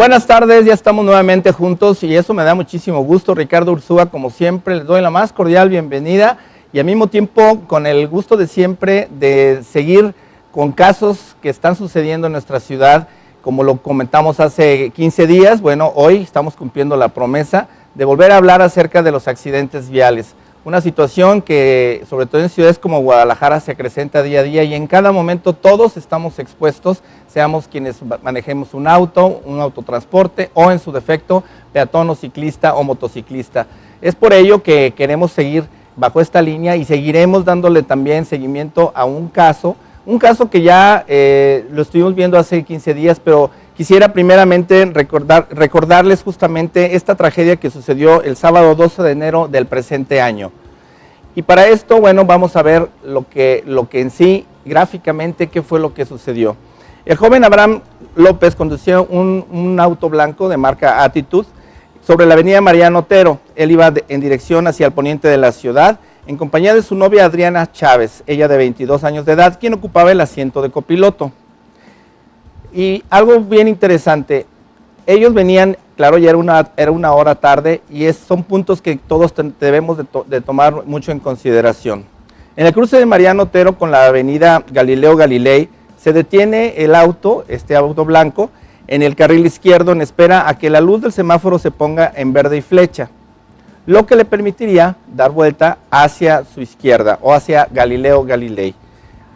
Buenas tardes, ya estamos nuevamente juntos y eso me da muchísimo gusto. Ricardo Ursúa, como siempre, les doy la más cordial bienvenida y al mismo tiempo con el gusto de siempre de seguir con casos que están sucediendo en nuestra ciudad. Como lo comentamos hace 15 días, bueno, hoy estamos cumpliendo la promesa de volver a hablar acerca de los accidentes viales. Una situación que, sobre todo en ciudades como Guadalajara, se acrecenta día a día y en cada momento todos estamos expuestos, seamos quienes manejemos un autotransporte o en su defecto, peatón o ciclista o motociclista. Es por ello que queremos seguir bajo esta línea y seguiremos dándole también seguimiento a un caso que ya lo estuvimos viendo hace 15 días, pero quisiera primeramente recordarles justamente esta tragedia que sucedió el sábado 12 de enero del presente año. Y para esto, bueno, vamos a ver lo que en sí, gráficamente, qué fue lo que sucedió. El joven Abraham López conducía un auto blanco de marca Attitude sobre la avenida Mariano Otero. Él iba en dirección hacia el poniente de la ciudad, en compañía de su novia Adriana Chávez, ella de 22 años de edad, quien ocupaba el asiento de copiloto. Y algo bien interesante, ellos venían, claro, ya era una hora tarde y son puntos que todos debemos de tomar mucho en consideración. En el cruce de Mariano Otero con la avenida Galileo Galilei, se detiene el auto, este auto blanco, en el carril izquierdo en espera a que la luz del semáforo se ponga en verde y flecha, lo que le permitiría dar vuelta hacia su izquierda o hacia Galileo Galilei.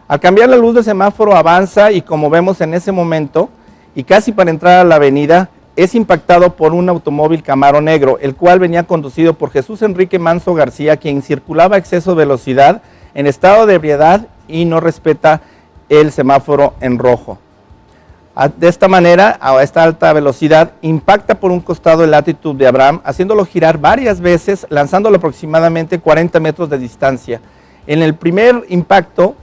Al cambiar la luz del semáforo avanza y como vemos en ese momento, y casi para entrar a la avenida, es impactado por un automóvil Camaro negro, el cual venía conducido por Jesús Enrique Manso García, quien circulaba a exceso de velocidad, en estado de ebriedad y no respeta el semáforo en rojo. De esta manera, a esta alta velocidad, impacta por un costado el Attitude de Abraham, haciéndolo girar varias veces, lanzándolo aproximadamente 40 metros de distancia. En el primer impacto,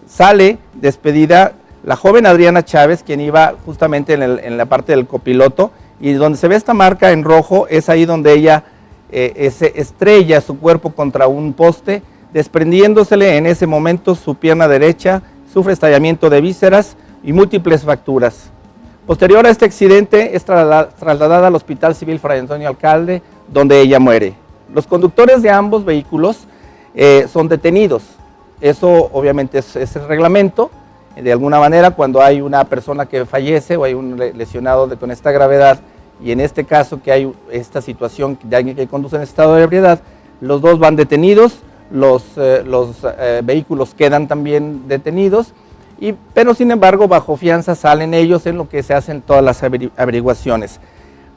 sale despedida la joven Adriana Chávez, quien iba justamente en la parte del copiloto, y donde se ve esta marca en rojo, es ahí donde ella se estrella su cuerpo contra un poste, desprendiéndosele en ese momento su pierna derecha, sufre estallamiento de vísceras y múltiples fracturas. Posterior a este accidente es trasladada al Hospital Civil Fray Antonio Alcalde, donde ella muere. Los conductores de ambos vehículos son detenidos. Eso obviamente es el reglamento. De alguna manera, cuando hay una persona que fallece o hay un lesionado con esta gravedad, y en este caso que hay esta situación de alguien que conduce en estado de ebriedad, los dos van detenidos, los vehículos quedan también detenidos, pero sin embargo bajo fianza salen ellos en lo que se hacen todas las averiguaciones.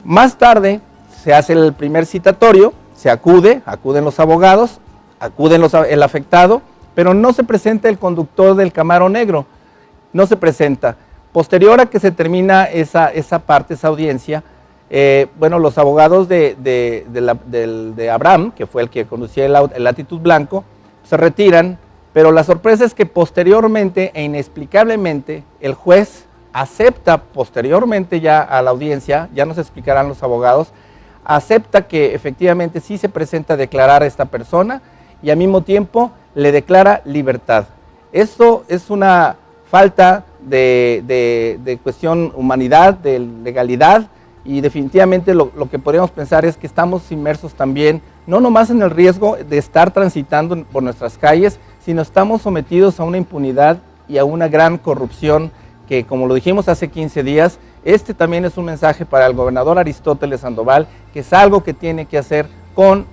Más tarde se hace el primer citatorio, acuden los abogados, el afectado, pero no se presenta el conductor del Camaro negro, no se presenta. Posterior a que se termina esa audiencia, bueno, los abogados de Abraham, que fue el que conducía el Attitude blanco, se retiran, pero la sorpresa es que posteriormente e inexplicablemente el juez acepta posteriormente ya a la audiencia, ya nos explicarán los abogados, acepta que efectivamente sí se presenta a declarar a esta persona y al mismo tiempo le declara libertad. Esto es una falta de cuestión humanidad, de legalidad, y definitivamente lo que podríamos pensar es que estamos inmersos también, no nomás en el riesgo de estar transitando por nuestras calles, sino estamos sometidos a una impunidad y a una gran corrupción que, como lo dijimos hace 15 días, este también es un mensaje para el gobernador Aristóteles Sandoval, que es algo que tiene que hacer con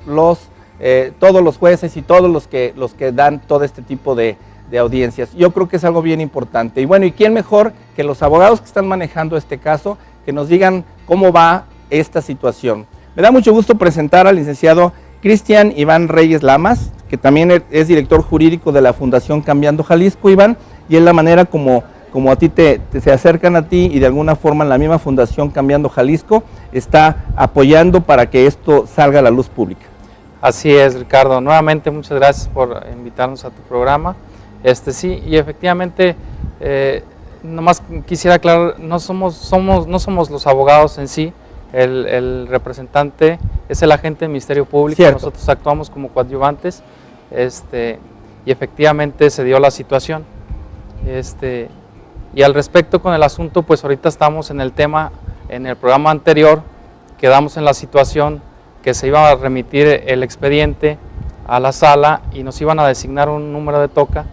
todos los jueces y todos los que dan todo este tipo de audiencias. Yo creo que es algo bien importante. Y bueno, ¿y quién mejor que los abogados que están manejando este caso, que nos digan cómo va esta situación? Me da mucho gusto presentar al licenciado Cristian Iván Reyes Lamas, que también es director jurídico de la Fundación Cambiando Jalisco, Iván, y es la manera como a ti se acercan a ti y de alguna forma en la misma Fundación Cambiando Jalisco está apoyando para que esto salga a la luz pública. Así es, Ricardo. Nuevamente muchas gracias por invitarnos a tu programa. Sí, y efectivamente, nomás quisiera aclarar, no somos los abogados en sí, el representante es el agente del Ministerio Público. Cierto. Nosotros actuamos como coadyuvantes, y efectivamente se dio la situación. Y al respecto con el asunto, pues ahorita estamos en el tema en el programa anterior quedamos en la situación que se iba a remitir el expediente a la sala y nos iban a designar un número de toca,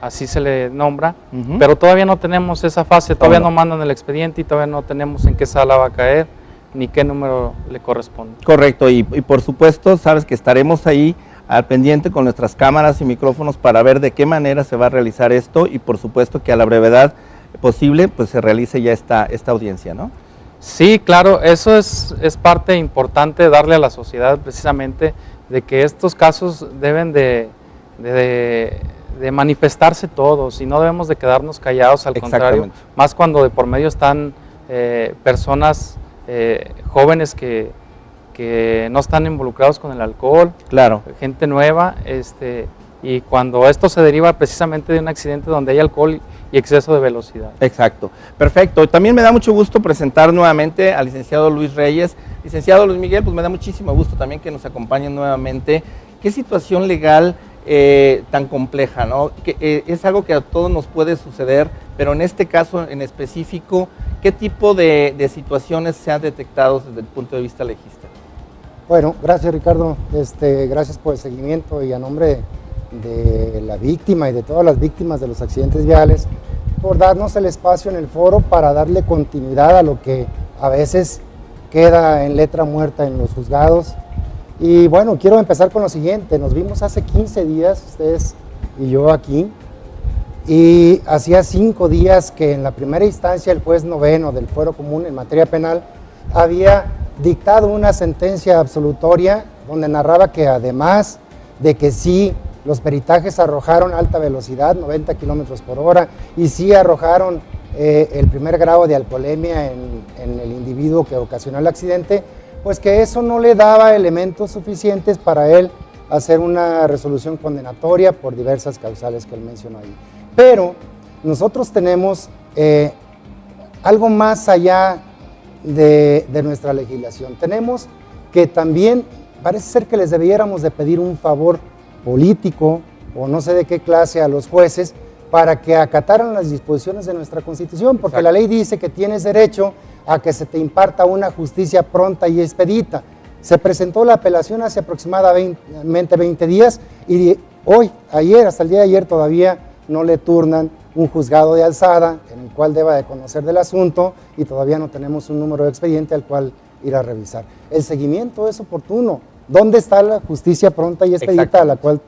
así se le nombra, pero todavía no tenemos esa fase, todavía no mandan el expediente y todavía no tenemos en qué sala va a caer ni qué número le corresponde. Correcto, y por supuesto sabes que estaremos ahí al pendiente con nuestras cámaras y micrófonos para ver de qué manera se va a realizar esto y por supuesto que a la brevedad posible pues se realice ya esta audiencia, ¿no? Sí, claro, eso es parte importante, darle a la sociedad precisamente de que estos casos deben de manifestarse todos y no debemos de quedarnos callados, al contrario, más cuando de por medio están personas jóvenes que no están involucrados con el alcohol, claro, gente nueva, y cuando esto se deriva precisamente de un accidente donde hay alcohol y exceso de velocidad. Exacto, perfecto. También me da mucho gusto presentar nuevamente al licenciado Luis Reyes. Licenciado Luis Miguel, pues me da muchísimo gusto también que nos acompañen nuevamente. ¿Qué situación legal tan compleja, ¿no? Que es algo que a todos nos puede suceder, pero en este caso en específico, ¿qué tipo de situaciones se han detectado desde el punto de vista legista? Bueno, gracias Ricardo, gracias por el seguimiento y a nombre de la víctima y de todas las víctimas de los accidentes viales, por darnos el espacio en el foro para darle continuidad a lo que a veces queda en letra muerta en los juzgados. Y bueno, quiero empezar con lo siguiente. Nos vimos hace 15 días, ustedes y yo aquí, y hacía 5 días que en la primera instancia el juez noveno del Fuero Común en materia penal había dictado una sentencia absolutoria donde narraba que además de que sí, los peritajes arrojaron alta velocidad, 90 kilómetros por hora, y sí arrojaron el primer grado de alcoholemia en el individuo que ocasionó el accidente, pues que eso no le daba elementos suficientes para él hacer una resolución condenatoria por diversas causales que él mencionó ahí. Pero nosotros tenemos algo más allá de nuestra legislación. Tenemos que también, parece ser que les debiéramos de pedir un favor político o no sé de qué clase a los jueces para que acataran las disposiciones de nuestra Constitución, porque exacto, la ley dice que tienes derecho a que se te imparta una justicia pronta y expedita. Se presentó la apelación hace aproximadamente 20 días y hoy, ayer, hasta el día de ayer todavía no le turnan un juzgado de alzada en el cual deba de conocer del asunto y todavía no tenemos un número de expediente al cual ir a revisar. El seguimiento es oportuno. ¿Dónde está la justicia pronta y expedita a la cual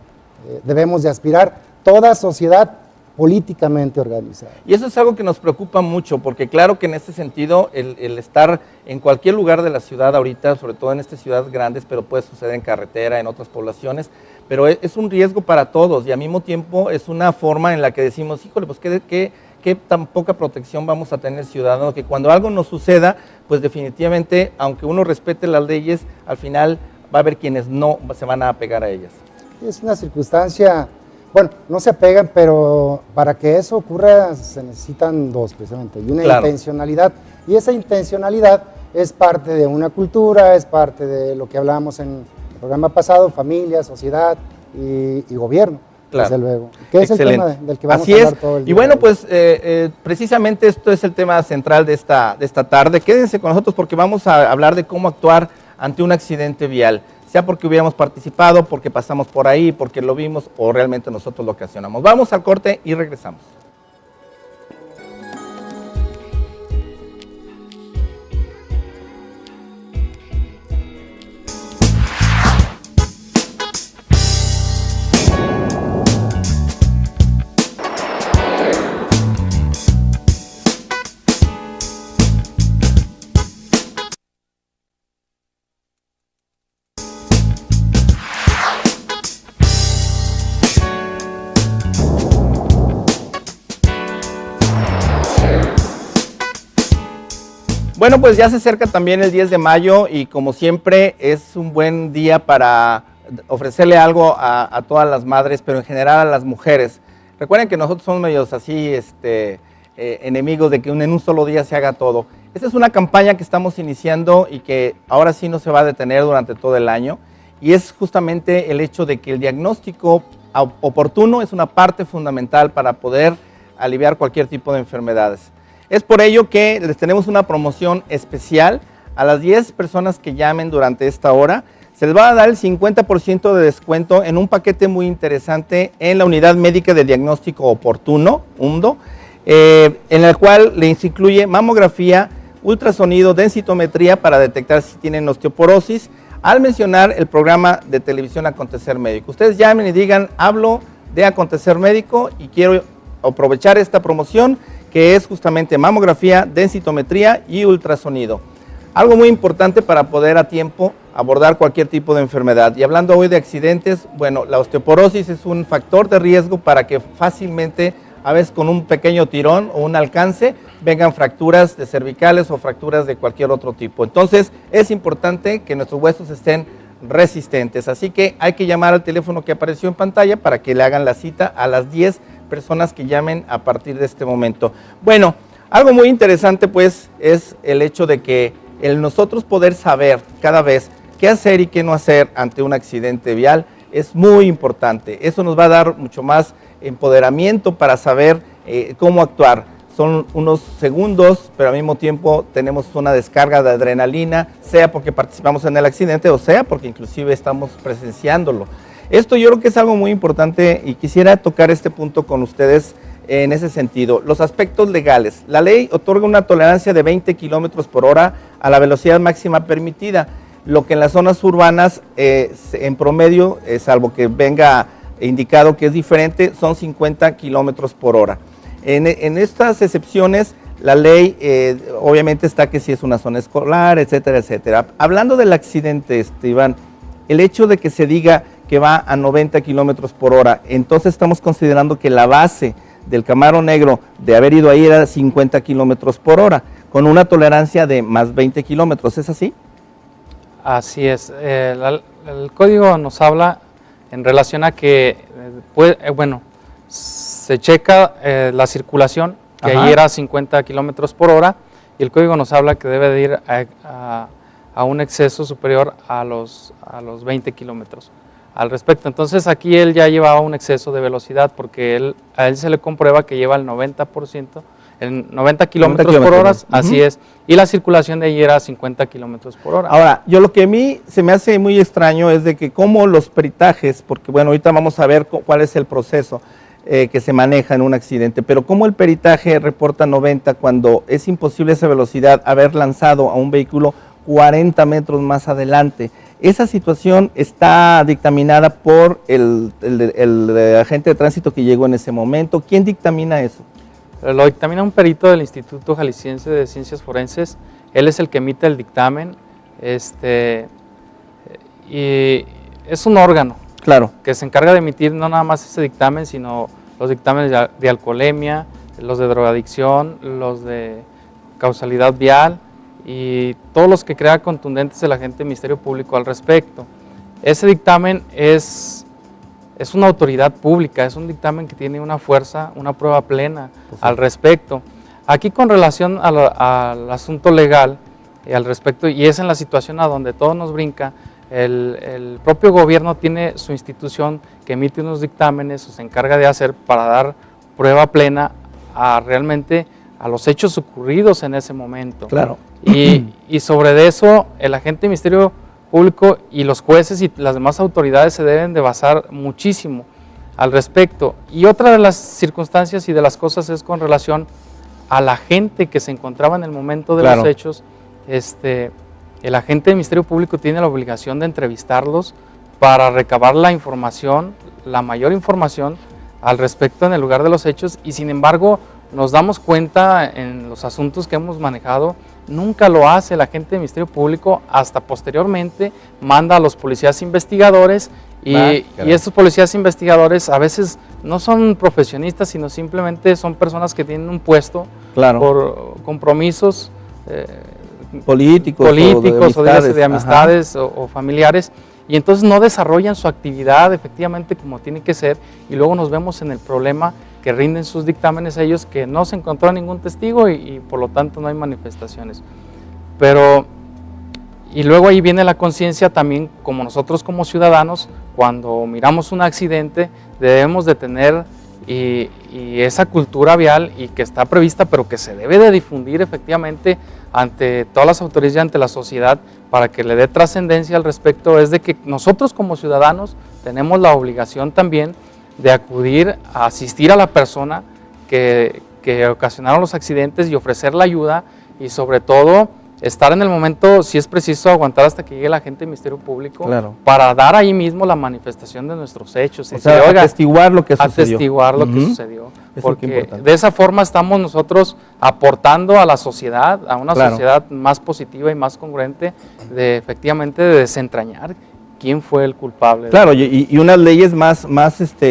debemos de aspirar toda sociedad políticamente organizada? Y eso es algo que nos preocupa mucho, porque claro que en este sentido, el estar en cualquier lugar de la ciudad ahorita, sobre todo en estas ciudades grandes, pero puede suceder en carretera, en otras poblaciones, pero es un riesgo para todos y al mismo tiempo es una forma en la que decimos, híjole, pues qué tan poca protección vamos a tener ciudadanos, que cuando algo nos suceda, pues definitivamente, aunque uno respete las leyes, al final va a haber quienes no se van a apegar a ellas. Es una circunstancia, bueno, no se apegan, pero para que eso ocurra se necesitan dos precisamente, y una claro, intencionalidad, y esa intencionalidad es parte de una cultura, es parte de lo que hablábamos en el programa pasado, familia, sociedad y gobierno. Claro. Desde luego. Que es excelente, el tema del que vamos a hablar todo el día. Y bueno, pues precisamente esto es el tema central de esta tarde. Quédense con nosotros porque vamos a hablar de cómo actuar ante un accidente vial, sea porque hubiéramos participado, porque pasamos por ahí, porque lo vimos o realmente nosotros lo ocasionamos. Vamos al corte y regresamos. Bueno, pues ya se acerca también el 10 de mayo y como siempre es un buen día para ofrecerle algo a todas las madres, pero en general a las mujeres. Recuerden que nosotros somos medios así, enemigos de que en un solo día se haga todo. Esta es una campaña que estamos iniciando y que ahora sí no se va a detener durante todo el año y es justamente el hecho de que el diagnóstico oportuno es una parte fundamental para poder aliviar cualquier tipo de enfermedades. Es por ello que les tenemos una promoción especial a las 10 personas que llamen durante esta hora. Se les va a dar el 50% de descuento en un paquete muy interesante en la Unidad Médica de Diagnóstico Oportuno, UMDO, en el cual les incluye mamografía, ultrasonido, densitometría para detectar si tienen osteoporosis, al mencionar el programa de televisión Acontecer Médico. Ustedes llamen y digan, hablo de Acontecer Médico y quiero aprovechar esta promoción que es justamente mamografía, densitometría y ultrasonido. Algo muy importante para poder a tiempo abordar cualquier tipo de enfermedad. Y hablando hoy de accidentes, bueno, la osteoporosis es un factor de riesgo para que fácilmente, a veces con un pequeño tirón o un alcance, vengan fracturas de cervicales o fracturas de cualquier otro tipo. Entonces, es importante que nuestros huesos estén resistentes. Así que hay que llamar al teléfono que apareció en pantalla para que le hagan la cita a las 10 personas que llamen a partir de este momento. Bueno, algo muy interesante pues es el hecho de que el nosotros poder saber cada vez qué hacer y qué no hacer ante un accidente vial es muy importante. Eso nos va a dar mucho más empoderamiento para saber cómo actuar. Son unos segundos, pero al mismo tiempo tenemos una descarga de adrenalina, sea porque participamos en el accidente o sea porque inclusive estamos presenciándolo. Esto yo creo que es algo muy importante y quisiera tocar este punto con ustedes en ese sentido. Los aspectos legales. La ley otorga una tolerancia de 20 kilómetros por hora a la velocidad máxima permitida, lo que en las zonas urbanas en promedio, salvo que venga indicado que es diferente, son 50 kilómetros por hora. En estas excepciones, la ley obviamente está que si es una zona escolar, etcétera, etcétera. Hablando del accidente, Iván, el hecho de que se diga que va a 90 kilómetros por hora, entonces estamos considerando que la base del Camaro Negro de haber ido ahí era 50 kilómetros por hora, con una tolerancia de más 20 kilómetros, ¿es así? Así es. El código nos habla en relación a que, se checa la circulación, que ahí era 50 kilómetros por hora, y el código nos habla que debe de ir a un exceso superior a los 20 kilómetros al respecto. Entonces aquí él ya llevaba un exceso de velocidad porque a él se le comprueba que lleva el 90%, el 90 kilómetros por hora, así es, y la circulación de allí era 50 kilómetros por hora. Ahora, yo lo que a mí se me hace muy extraño es de que como los peritajes, porque bueno, ahorita vamos a ver cuál es el proceso que se maneja en un accidente, pero como el peritaje reporta 90 cuando es imposible esa velocidad haber lanzado a un vehículo 40 metros más adelante. Esa situación está dictaminada por el agente de tránsito que llegó en ese momento. ¿Quién dictamina eso? Lo dictamina un perito del Instituto Jalisciense de Ciencias Forenses. Él es el que emite el dictamen, y es un órgano, claro, que se encarga de emitir no nada más ese dictamen, sino los dictámenes de alcoholemia, los de drogadicción, los de causalidad vial, y todos los que crea contundentes el agente del Ministerio Público al respecto. Ese dictamen es una autoridad pública, es un dictamen que tiene una fuerza, una prueba plena al respecto. Aquí con relación al asunto legal al respecto, y es en la situación a donde todo nos brinca, el propio gobierno tiene su institución que emite unos dictámenes o se encarga de hacer para dar prueba plena realmente a los hechos ocurridos en ese momento. Claro. Y sobre eso, el agente del Ministerio Público y los jueces y las demás autoridades se deben de basar muchísimo al respecto. Y otra de las circunstancias y de las cosas es con relación a la gente que se encontraba en el momento de los hechos. El agente del Ministerio Público tiene la obligación de entrevistarlos para recabar la información, la mayor información al respecto en el lugar de los hechos, y sin embargo nos damos cuenta en los asuntos que hemos manejado, nunca lo hace el agente del Ministerio Público, hasta posteriormente manda a los policías investigadores y estos policías investigadores a veces no son profesionistas, sino simplemente son personas que tienen un puesto por compromisos políticos o de amistades o familiares, y entonces no desarrollan su actividad efectivamente como tiene que ser, y luego nos vemos en el problema que rinden sus dictámenes a ellos que no se encontró ningún testigo y por lo tanto no hay manifestaciones. Y luego ahí viene la conciencia también, como nosotros como ciudadanos, cuando miramos un accidente debemos de tener y esa cultura vial y que está prevista, pero que se debe de difundir efectivamente ante todas las autoridades y ante la sociedad para que le dé trascendencia al respecto, es de que nosotros como ciudadanos tenemos la obligación también de acudir a asistir a la persona que ocasionaron los accidentes y ofrecer la ayuda y sobre todo estar en el momento, si es preciso, aguantar hasta que llegue la gente del Ministerio Público, claro, para dar ahí mismo la manifestación de nuestros hechos. O sea, atestiguar lo que sucedió. Atestiguar lo que sucedió. Eso porque de esa forma estamos nosotros aportando a la sociedad, a una sociedad más positiva y más congruente, de efectivamente de desentrañar quién fue el culpable. Claro, y unas leyes más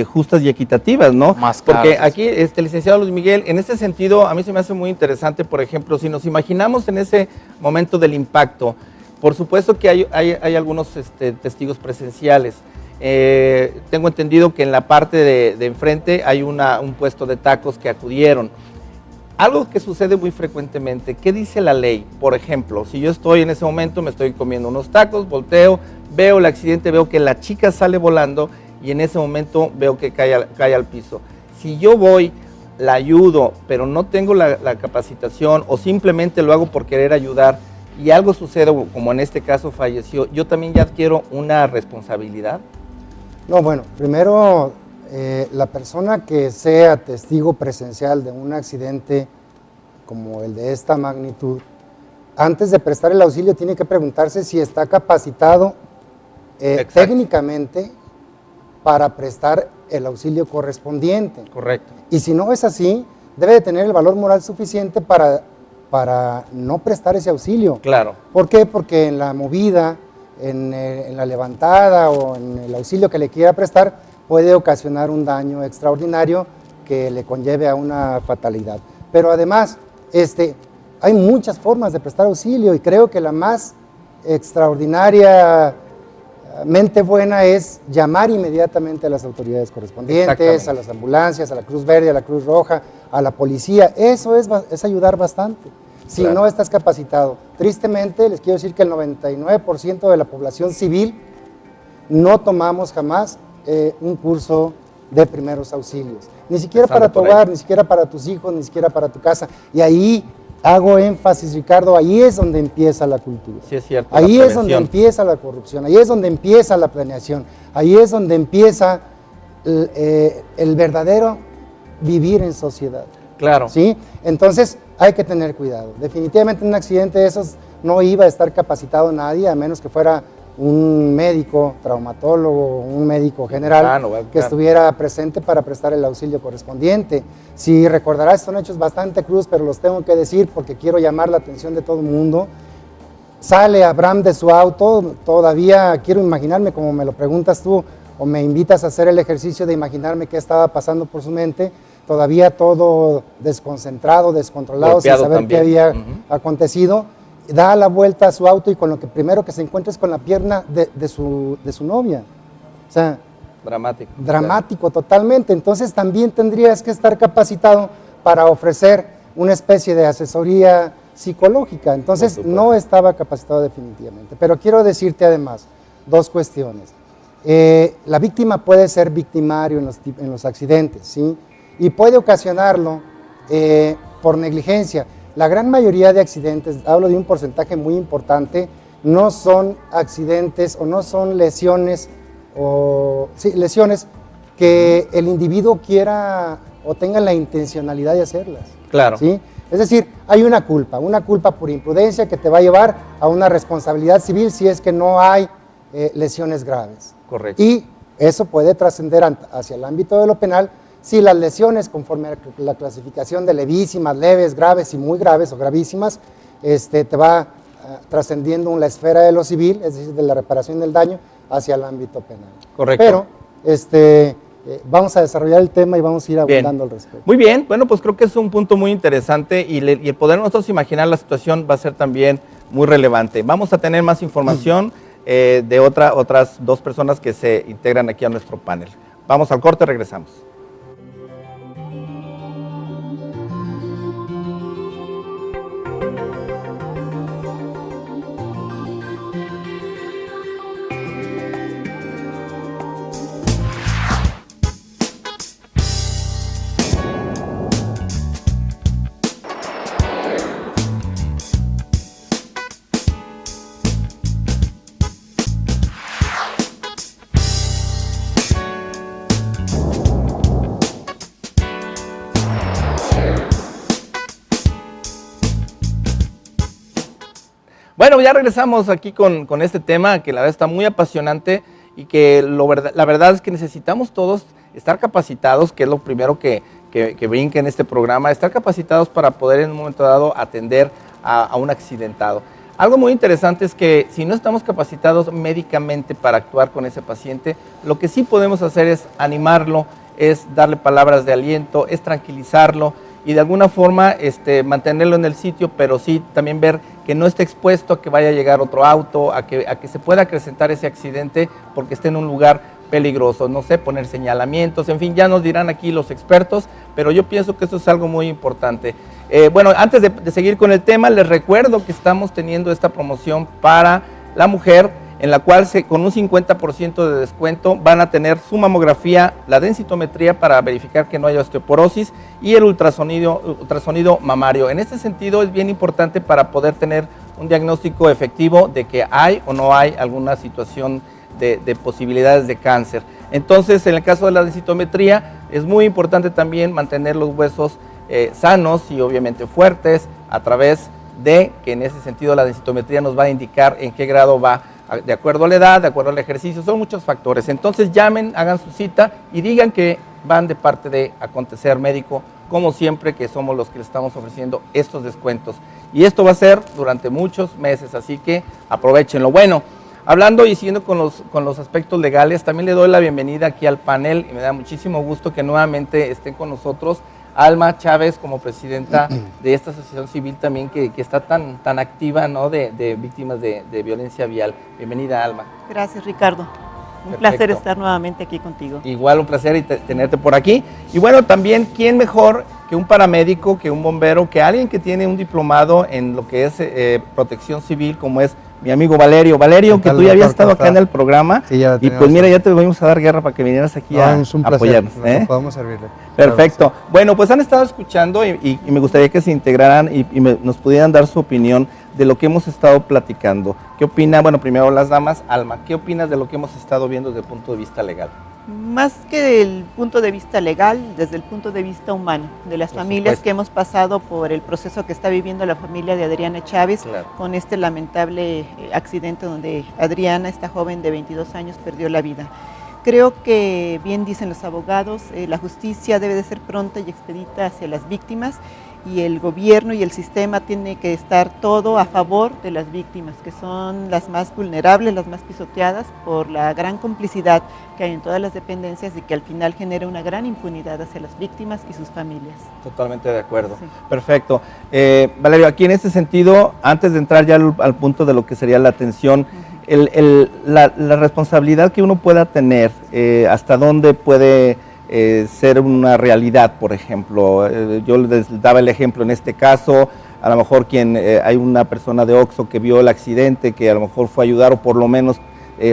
justas y equitativas, ¿no? Más porque claras. aquí, licenciado Luis Miguel, en ese sentido, a mí se me hace muy interesante, por ejemplo, si nos imaginamos en ese momento del impacto, por supuesto que hay algunos testigos presenciales. Tengo entendido que en la parte de enfrente hay un puesto de tacos que acudieron. Algo que sucede muy frecuentemente, ¿qué dice la ley? Por ejemplo, si yo estoy en ese momento, me estoy comiendo unos tacos, volteo, veo el accidente, veo que la chica sale volando y en ese momento veo que cae al piso. Si yo voy, la ayudo, pero no tengo la capacitación o simplemente lo hago por querer ayudar y algo sucede, como en este caso falleció, ¿yo también ya adquiero una responsabilidad? No, bueno, primero la persona que sea testigo presencial de un accidente como el de esta magnitud, antes de prestar el auxilio tiene que preguntarse si está capacitado técnicamente para prestar el auxilio correspondiente. Correcto. Y si no es así, debe de tener el valor moral suficiente para no prestar ese auxilio. Claro. ¿Por qué? Porque en la movida, en la levantada o en el auxilio que le quiera prestar, puede ocasionar un daño extraordinario que le conlleve a una fatalidad. Pero además, hay muchas formas de prestar auxilio y creo que la más extraordinariamente buena es llamar inmediatamente a las autoridades correspondientes, a las ambulancias, a la Cruz Verde, a la Cruz Roja, a la policía. Eso es ayudar bastante. Si no estás capacitado. Tristemente, les quiero decir que el 99% de la población civil no tomamos jamás un curso de primeros auxilios. Ni siquiera para tu hogar, ni siquiera para tus hijos, ni siquiera para tu casa. Y ahí hago énfasis, Ricardo, ahí es donde empieza la cultura. Sí, es cierto. Ahí es donde empieza la corrupción, ahí es donde empieza la planeación, ahí es donde empieza el verdadero vivir en sociedad. Claro. ¿Sí? Entonces hay que tener cuidado. Definitivamente en un accidente de esos no iba a estar capacitado nadie, a menos que fuera un médico, traumatólogo, un médico general que estuviera presente para prestar el auxilio correspondiente. Si recordarás, son hechos bastante crudos, pero los tengo que decir porque quiero llamar la atención de todo el mundo. Sale Abraham de su auto, todavía quiero imaginarme, como me lo preguntas tú, o me invitas a hacer el ejercicio de imaginarme qué estaba pasando por su mente, todavía todo desconcentrado, descontrolado, sin saber qué había acontecido. Da la vuelta a su auto y con lo que primero que se encuentra es con la pierna de su novia. O sea, dramático totalmente. Entonces también tendrías que estar capacitado para ofrecer una especie de asesoría psicológica. Entonces no estaba capacitado definitivamente. Pero quiero decirte además dos cuestiones. La víctima puede ser victimario en los accidentes, ¿sí? Y puede ocasionarlo por negligencia. La gran mayoría de accidentes, hablo de un porcentaje muy importante, no son accidentes o no son lesiones, lesiones que el individuo quiera o tenga la intencionalidad de hacerlas. Claro. ¿Sí? Es decir, hay una culpa por imprudencia que te va a llevar a una responsabilidad civil si es que no hay lesiones graves. Correcto. Y eso puede trascender hacia el ámbito de lo penal si las lesiones, conforme a la clasificación de levísimas, leves, graves y muy graves o gravísimas, te va trascendiendo en la esfera de lo civil, es decir, de la reparación del daño, hacia el ámbito penal. Correcto. Pero vamos a desarrollar el tema y vamos a ir abundando al respecto. Muy bien, bueno, pues creo que es un punto muy interesante y el poder nosotros imaginar la situación va a ser también muy relevante. Vamos a tener más información de otras dos personas que se integran aquí a nuestro panel. Vamos al corte, regresamos. Bueno, ya regresamos aquí con este tema que la verdad está muy apasionante y que la verdad es que necesitamos todos estar capacitados, que es lo primero que brinca en este programa, estar capacitados para poder en un momento dado atender a un accidentado. Algo muy interesante es que si no estamos capacitados médicamente para actuar con ese paciente, lo que sí podemos hacer es animarlo, es darle palabras de aliento, es tranquilizarlo y de alguna forma mantenerlo en el sitio, pero sí también ver que no esté expuesto a que vaya a llegar otro auto, a que se pueda acrecentar ese accidente porque esté en un lugar peligroso, no sé, poner señalamientos, en fin, ya nos dirán aquí los expertos, pero yo pienso que esto es algo muy importante. Bueno, antes de seguir con el tema, les recuerdo que estamos teniendo esta promoción para la mujer, en la cual con un 50% de descuento van a tener su mamografía, la densitometría para verificar que no haya osteoporosis y el ultrasonido mamario. En este sentido es bien importante para poder tener un diagnóstico efectivo de que hay o no hay alguna situación de posibilidades de cáncer. Entonces, en el caso de la densitometría, es muy importante también mantener los huesos sanos y obviamente fuertes a través de que en ese sentido la densitometría nos va a indicar en qué grado va de acuerdo a la edad, de acuerdo al ejercicio, son muchos factores. Entonces llamen, hagan su cita y digan que van de parte de Acontecer Médico, como siempre que somos los que les estamos ofreciendo estos descuentos. Y esto va a ser durante muchos meses, así que aprovechenlo. Bueno, hablando y siguiendo con los aspectos legales, también le doy la bienvenida aquí al panel y me da muchísimo gusto que nuevamente estén con nosotros Alma Chávez como presidenta de esta asociación civil también que está tan activa, ¿no?, de víctimas de violencia vial. Bienvenida, Alma. Gracias, Ricardo. Un placer estar nuevamente aquí contigo. Igual un placer tenerte por aquí. Y bueno, también, ¿quién mejor que un paramédico, que un bombero, que alguien que tiene un diplomado en lo que es protección civil, como es mi amigo Valerio? Valerio, que tú ya habías estado acá en el programa, sí, y pues mira, ya te vamos a dar guerra para que vinieras aquí a apoyarnos. Podemos servirle. Perfecto. Claro, sí. Bueno, pues han estado escuchando y me gustaría que se integraran y nos pudieran dar su opinión de lo que hemos estado platicando. ¿Qué opina? Bueno, primero las damas. Alma, ¿qué opinas de lo que hemos estado viendo desde el punto de vista legal? Más que del punto de vista legal, desde el punto de vista humano, de las familias que hemos pasado por el proceso que está viviendo la familia de Adriana Chávez, claro, con este lamentable accidente donde Adriana, esta joven de 22 años, perdió la vida. Creo que, bien dicen los abogados, la justicia debe de ser pronta y expedita hacia las víctimas y el gobierno y el sistema tiene que estar todo a favor de las víctimas, que son las más vulnerables, las más pisoteadas por la gran complicidad que hay en todas las dependencias y que al final genera una gran impunidad hacia las víctimas y sus familias. Totalmente de acuerdo. Sí. Perfecto. Valerio, aquí en este sentido, antes de entrar ya al punto de lo que sería la atención, la responsabilidad que uno pueda tener, hasta dónde puede ser una realidad, por ejemplo. Yo les daba el ejemplo en este caso, a lo mejor hay una persona de Oxxo que vio el accidente, que a lo mejor fue a ayudar o por lo menos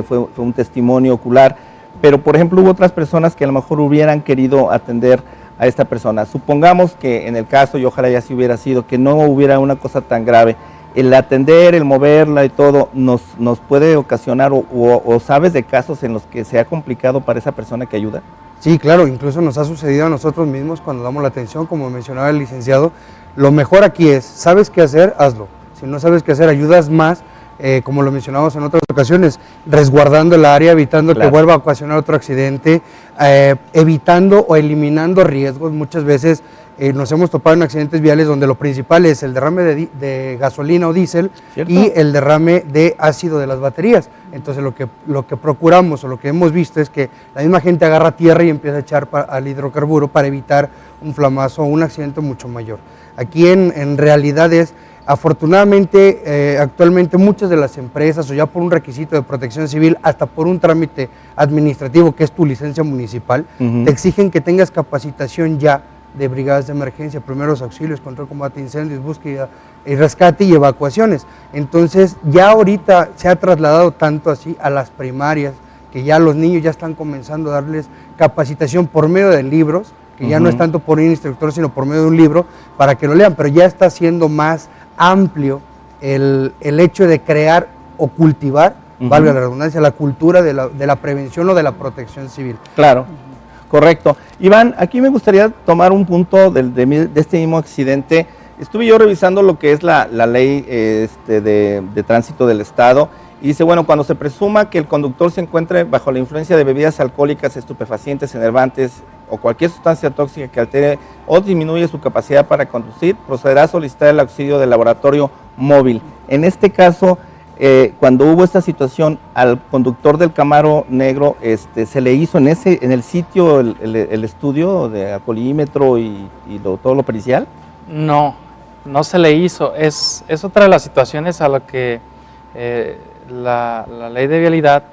fue un testimonio ocular, pero por ejemplo hubo otras personas que a lo mejor hubieran querido atender a esta persona. Supongamos que en el caso, y ojalá ya así hubiera sido, que no hubiera una cosa tan grave, el atender, el moverla y todo, nos puede ocasionar o sabes de casos en los que se ha complicado para esa persona que ayuda. Sí, claro, incluso nos ha sucedido a nosotros mismos cuando damos la atención, como mencionaba el licenciado. Lo mejor aquí es, ¿sabes qué hacer? Hazlo. Si no sabes qué hacer, ayudas más, como lo mencionamos en otras ocasiones, resguardando el área, evitando que vuelva a ocasionar otro accidente, evitando o eliminando riesgos. Muchas veces nos hemos topado en accidentes viales donde lo principal es el derrame de gasolina o diésel y el derrame de ácido de las baterías. Entonces lo que procuramos o lo que hemos visto es que la misma gente agarra tierra y empieza a echar al hidrocarburo para evitar un flamazo o un accidente mucho mayor. Aquí en realidad afortunadamente, actualmente muchas de las empresas, o ya por un requisito de protección civil, hasta por un trámite administrativo que es tu licencia municipal, te exigen que tengas capacitación ya de brigadas de emergencia, primeros auxilios, control, combate, incendios, búsqueda y rescate y evacuaciones. Entonces ya ahorita se ha trasladado tanto así a las primarias, que ya los niños ya están comenzando a darles capacitación por medio de libros, que ya no es tanto por un instructor, sino por medio de un libro, para que lo lean, pero ya está siendo más amplio el hecho de crear o cultivar, valga la redundancia, la cultura de la prevención o de la protección civil. Claro. Correcto. Iván, aquí me gustaría tomar un punto de este mismo accidente Estuve yo revisando lo que es la ley de tránsito del Estado y dice, bueno, cuando se presuma que el conductor se encuentre bajo la influencia de bebidas alcohólicas, estupefacientes, enervantes o cualquier sustancia tóxica que altere o disminuye su capacidad para conducir, procederá a solicitar el auxilio del laboratorio móvil. En este caso, cuando hubo esta situación al conductor del Camaro negro, se le hizo en el sitio el estudio de alcoholímetro y todo lo pericial. No, no se le hizo. Es otra de las situaciones a lo que la ley de vialidad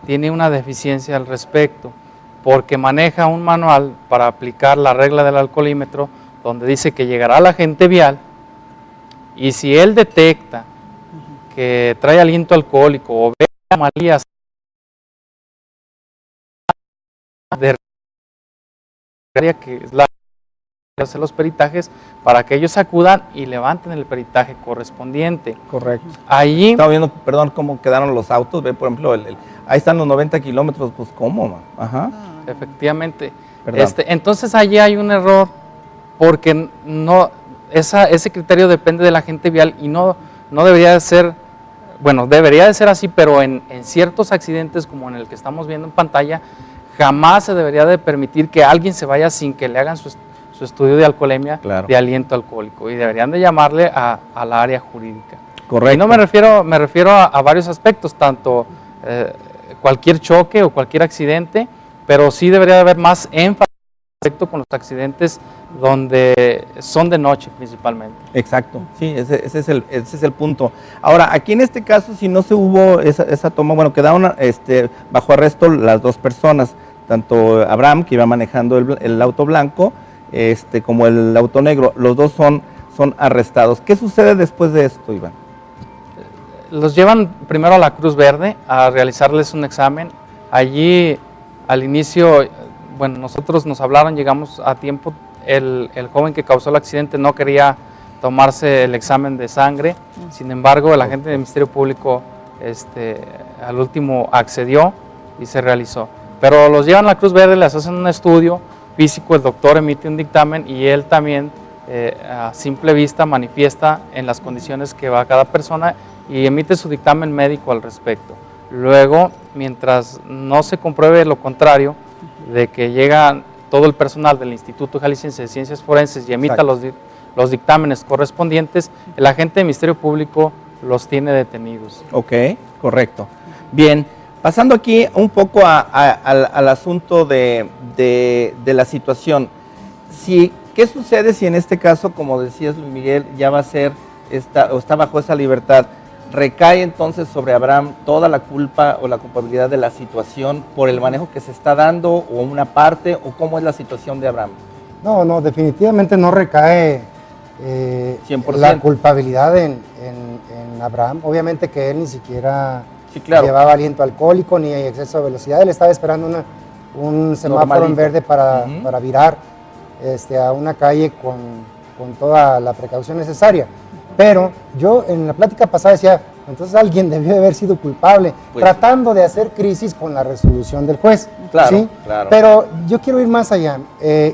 tiene una deficiencia al respecto, porque maneja un manual para aplicar la regla del alcoholímetro, donde dice que llegará la agente vial y si él detecta que trae aliento alcohólico o ve anomalías de que es la hacer los peritajes para que ellos acudan y levanten el peritaje correspondiente. Correcto. Allí estamos viendo, perdón, cómo quedaron los autos, ve por ejemplo, ahí están los 90 kilómetros, pues ¿cómo? Ajá. Efectivamente. Entonces allí hay un error porque no ese criterio depende de la agente vial y no debería de ser, bueno, debería de ser así, pero en ciertos accidentes como en el que estamos viendo en pantalla, jamás se debería de permitir que alguien se vaya sin que le hagan su estudio de alcoholemia, claro, de aliento alcohólico, y deberían de llamarle a la área jurídica. Correcto. Y no me refiero a varios aspectos, tanto cualquier choque o cualquier accidente, pero sí debería de haber más énfasis con los accidentes donde son de noche principalmente. Exacto, sí, ese es el punto. Ahora, aquí en este caso, si no se hubo esa toma, bueno, quedaron bajo arresto las dos personas, tanto Abraham, que iba manejando el auto blanco, como el auto negro, los dos son arrestados. ¿Qué sucede después de esto, Iván? Los llevan primero a la Cruz Verde a realizarles un examen. Allí, al inicio, bueno, nosotros nos hablaron, llegamos a tiempo, el joven que causó el accidente no quería tomarse el examen de sangre, sin embargo, el agente del Ministerio Público al último accedió y se realizó. Pero los llevan a la Cruz Verde, les hacen un estudio físico, el doctor emite un dictamen y él también a simple vista manifiesta en las condiciones que va cada persona y emite su dictamen médico al respecto. Luego, mientras no se compruebe lo contrario, de que llega todo el personal del Instituto Jalisciense de Ciencias Forenses y emita los dictámenes correspondientes, el agente del Ministerio Público los tiene detenidos. Ok, correcto. Bien, pasando aquí un poco al asunto de la situación. ¿Qué sucede si en este caso, como decías Luis Miguel, ya va a ser, está bajo esa libertad? ¿Recae entonces sobre Abraham toda la culpa o la culpabilidad de la situación por el manejo que se está dando o una parte, o cómo es la situación de Abraham? No, definitivamente no recae 100%. La culpabilidad en Abraham. Obviamente que él ni siquiera llevaba aliento alcohólico ni exceso de velocidad. Él estaba esperando un semáforo en verde para virar a una calle con toda la precaución necesaria. Pero yo en la plática pasada decía, entonces alguien debió de haber sido culpable, pues, tratando de hacer crisis con la resolución del juez. Claro, ¿sí? Claro. Pero yo quiero ir más allá,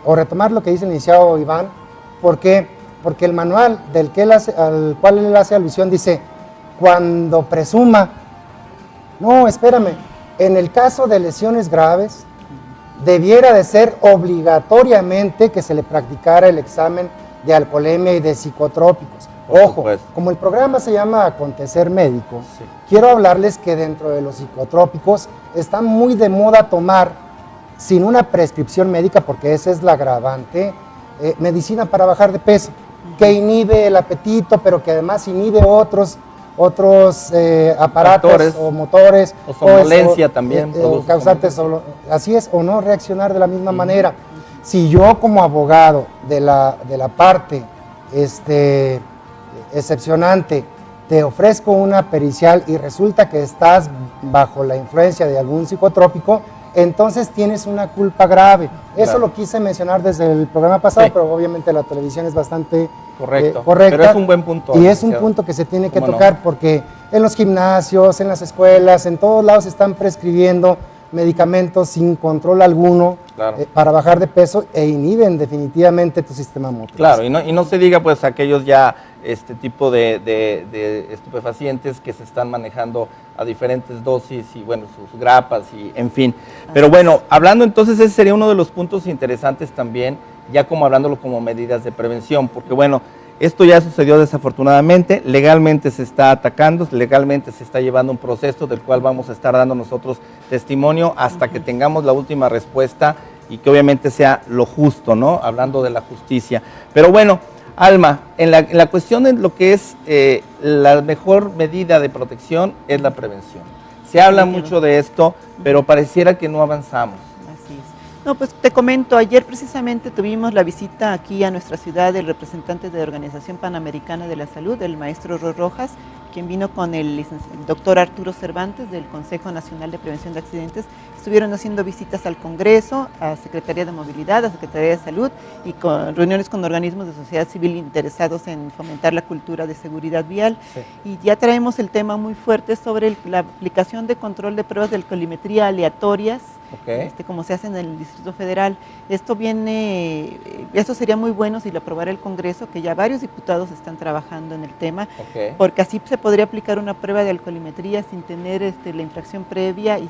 o retomar lo que dice el licenciado Iván, porque el manual al cual él hace alusión dice, cuando presuma, no, espérame, en el caso de lesiones graves, debiera de ser obligatoriamente que se le practicara el examen de alcoholemia y de psicotrópicos. Ojo, como el programa se llama Acontecer Médico, sí, quiero hablarles que dentro de los psicotrópicos está muy de moda tomar, sin una prescripción médica, porque esa es la agravante, medicina para bajar de peso, que inhibe el apetito, pero que además inhibe otros aparatos factores, o motores. O somnolencia también. Causarte así es, o no reaccionar de la misma manera. Si yo como abogado de la parte excepcionante te ofrezco una pericial y resulta que estás bajo la influencia de algún psicotrópico, entonces tienes una culpa grave. Eso lo quise mencionar desde el programa pasado, sí, pero obviamente la televisión es bastante correcta. Pero es un buen punto. Y es un punto que se tiene que tocar, porque en los gimnasios, en las escuelas, en todos lados están prescribiendo medicamentos sin control alguno, Claro. Para bajar de peso e inhiben definitivamente tu sistema motor. Claro, y no se diga pues aquellos ya este tipo de estupefacientes que se están manejando a diferentes dosis y bueno, sus grapas y en fin. Pero bueno, hablando entonces, ese sería uno de los puntos interesantes también, ya como hablándolo como medidas de prevención, porque bueno, esto ya sucedió desafortunadamente, legalmente se está atacando, legalmente se está llevando un proceso del cual vamos a estar dando nosotros testimonio hasta que tengamos la última respuesta y que obviamente sea lo justo, ¿no? Hablando de la justicia. Pero bueno, Alma, en la cuestión de lo que es la mejor medida de protección es la prevención. Se habla mucho de esto, pero pareciera que no avanzamos. Así es. No, pues te comento, ayer precisamente tuvimos la visita aquí a nuestra ciudad del representante de la Organización Panamericana de la Salud, el maestro Roy Rojas, quien vino con el doctor Arturo Cervantes del Consejo Nacional de Prevención de Accidentes. Estuvieron haciendo visitas al Congreso, a Secretaría de Movilidad, a Secretaría de Salud y con reuniones con organismos de sociedad civil interesados en fomentar la cultura de seguridad vial. Sí. Y ya traemos el tema muy fuerte sobre la aplicación de control de pruebas de alcoholimetría aleatorias, como se hace en el Distrito Federal. Esto sería muy bueno si lo aprobara el Congreso, que ya varios diputados están trabajando en el tema, porque así se podría aplicar una prueba de alcoholimetría sin tener la infracción previa y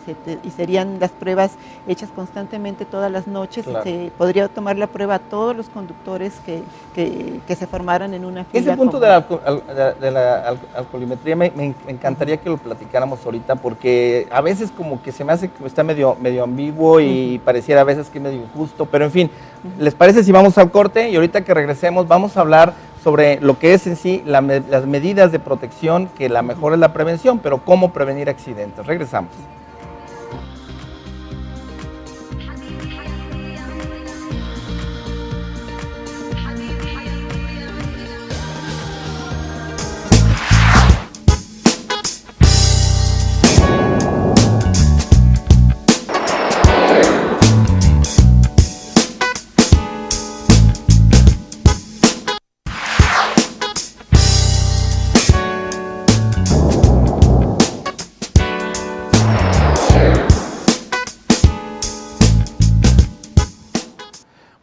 serían las pruebas hechas constantemente todas las noches. Claro. Y se podría tomar la prueba a todos los conductores que se formaran en una fila. Ese punto de la alcoholimetría me encantaría que lo platicáramos ahorita, porque a veces como que se me hace que está medio ambiguo y pareciera a veces que es medio injusto, pero en fin, ¿les parece si vamos al corte? Y ahorita que regresemos vamos a hablar sobre lo que es en sí las medidas de protección, que la mejor es la prevención, pero cómo prevenir accidentes. Regresamos.